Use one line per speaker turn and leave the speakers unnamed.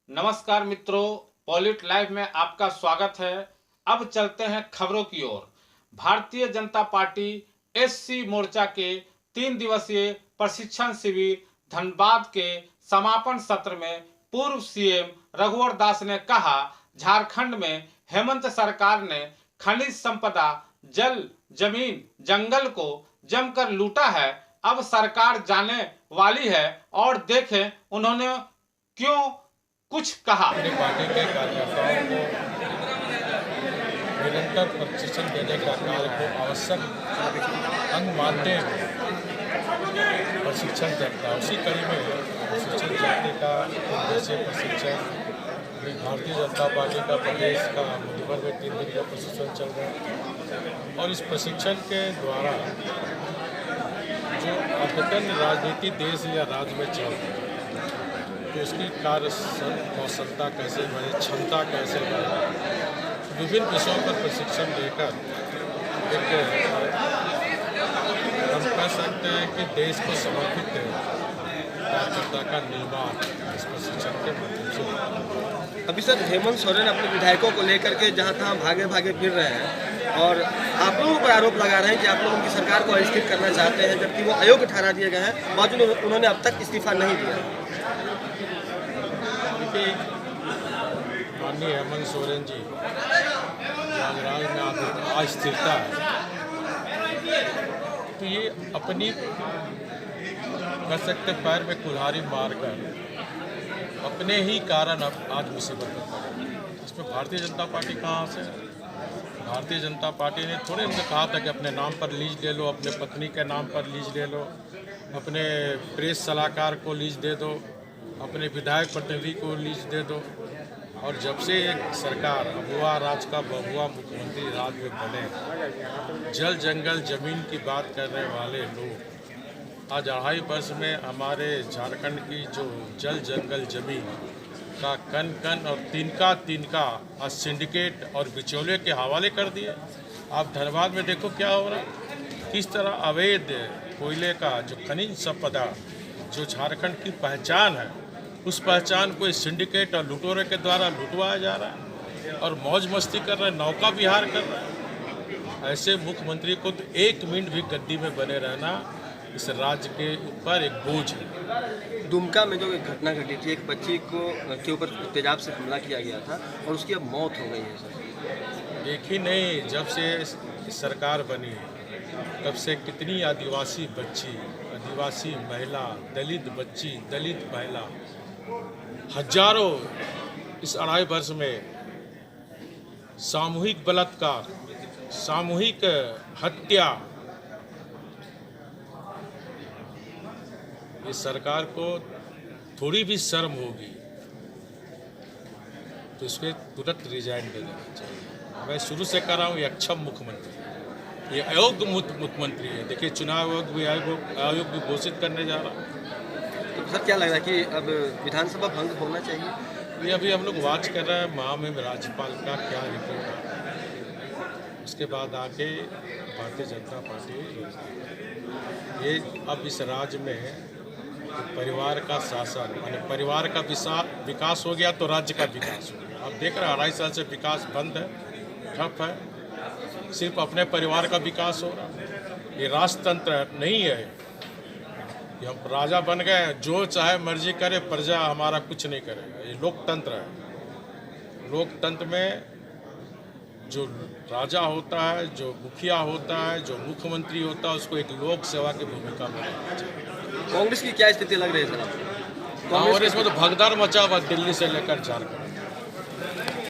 नमस्कार मित्रों, पॉलिट लाइव में आपका स्वागत है। अब चलते हैं खबरों की ओर। भारतीय जनता पार्टी एससी मोर्चा के 3 दिवसीय प्रशिक्षण शिविर धनबाद के समापन सत्र में पूर्व सीएम रघुवर दास ने कहा, झारखंड में हेमंत सरकार ने खनिज संपदा, जल, जमीन, जंगल को जमकर लूटा है। अब सरकार जाने वाली है और देखें उन्होंने क्यों कुछ कहा।
अपनी पार्टी के कार्यकर्ताओं को निरंतर प्रशिक्षण देने का कार्य को आवश्यक अंग मानते हुए प्रशिक्षण चलता है। उसी कड़ी में प्रशिक्षण चलने का उद्देश्य प्रशिक्षण भारतीय जनता पार्टी का प्रदेश का मुद्दे में 3 दिन का प्रशिक्षण चल रहा है और इस प्रशिक्षण के द्वारा जो अद्यतन राजनीति देश या राज्य में चल रही है तो उसकी कार्य कौशलता कैसे बढ़े, क्षमता कैसे बढ़े, विभिन्न विषयों पर प्रशिक्षण देकर एक हम कह सकते हैं कि देश को समर्पित कार्यकर्ता का निर्माण इस प्रशिक्षण के माध्यम से।
अभी सर हेमंत सोरेन अपने विधायकों को लेकर के जहां तहां भागे भागे फिर रहे हैं और आप लोगों पर आरोप लगा रहे हैं कि आप लोग उनकी सरकार को अस्थिर करना चाहते हैं, जबकि वो अयोग्य ठहरा दिए गए हैं, बावजूद उन्होंने अब तक इस्तीफा नहीं दिया।
माननीय हेमंत सोरेन जी राज्य में अस्थिरता है तो ये अपनी कह सकते पैर में कुल्हाड़ी मारकर अपने ही कारण अब आज मुसीबत में पड़े। इसमें भारतीय जनता पार्टी कहाँ से? भारतीय जनता पार्टी ने थोड़े उनसे कहा था कि अपने नाम पर लीज ले लो, अपने पत्नी के नाम पर लीज ले लो, अपने प्रेस सलाहकार को लीज दे दो, अपने विधायक प्रतिनिधि को लीज दे दो। और जब से एक सरकार अगुआ राज का बहुआ मुख्यमंत्री राज में बने, जल जंगल जमीन की बात करने वाले लोग आज 2.5 वर्ष में हमारे झारखंड की जो जल जंगल जमीन का कन कन और तिनका तिनका आज सिंडिकेट और बिचौलिए के हवाले कर दिए। आप धनबाद में देखो क्या हो रहा है, किस तरह अवैध कोयले का जो खनिज संपदा जो झारखंड की पहचान है, उस पहचान को इस सिंडिकेट और लुटेरे के द्वारा लुटवाया जा रहा है और मौज मस्ती कर रहे हैं, नौका विहार कर रहे हैं। ऐसे मुख्यमंत्री को तो 1 मिनट भी गद्दी में बने रहना इस राज्य के ऊपर एक बोझ है।
दुमका में जो एक घटना घटी थी, एक बच्ची के ऊपर तेजाब से हमला किया गया था और उसकी अब मौत हो गई है सर।
एक ही नहीं, जब से सरकार बनी तब से कितनी आदिवासी बच्ची, आदिवासी महिला, दलित बच्ची, दलित महिला, हजारों इस 2.5 वर्ष में सामूहिक बलात्कार, सामूहिक हत्या। इस सरकार को थोड़ी भी शर्म होगी तो इसके तुरंत रिजाइन दे देना चाहिए। मैं शुरू से कर रहा हूँ, ये अक्षम मुख्यमंत्री, ये अयोग्य मुख्यमंत्री है। देखिए चुनाव आयोग भी घोषित करने जा रहा है।
तो सर क्या लग रहा है कि अब विधानसभा भंग होना चाहिए?
ये अभी हम लोग वाच कर रहे हैं महामहिम राज्यपाल का क्या रिपोर्ट है, उसके बाद आके भारतीय जनता पार्टी ये अब इस राज्य में परिवार का शासन, माने परिवार का विकास हो गया तो राज्य का विकास हो गया। अब देख रहे हैं 2.5 साल से विकास बंद है, ठप है, सिर्फ अपने परिवार का विकास हो रहा है। ये राजतंत्र नहीं है कि हम राजा बन गए, जो चाहे मर्जी करे, प्रजा हमारा कुछ नहीं करेगा। ये लोकतंत्र है। लोकतंत्र में जो राजा होता है, जो मुखिया होता है, जो मुख्यमंत्री होता है, उसको एक लोक सेवा की भूमिका में रहना चाहिए।
कांग्रेस की क्या स्थिति लग रही है सर आपको?
कांग्रेस में तो भगदड़ मचा हुआ दिल्ली से लेकर झारखंड।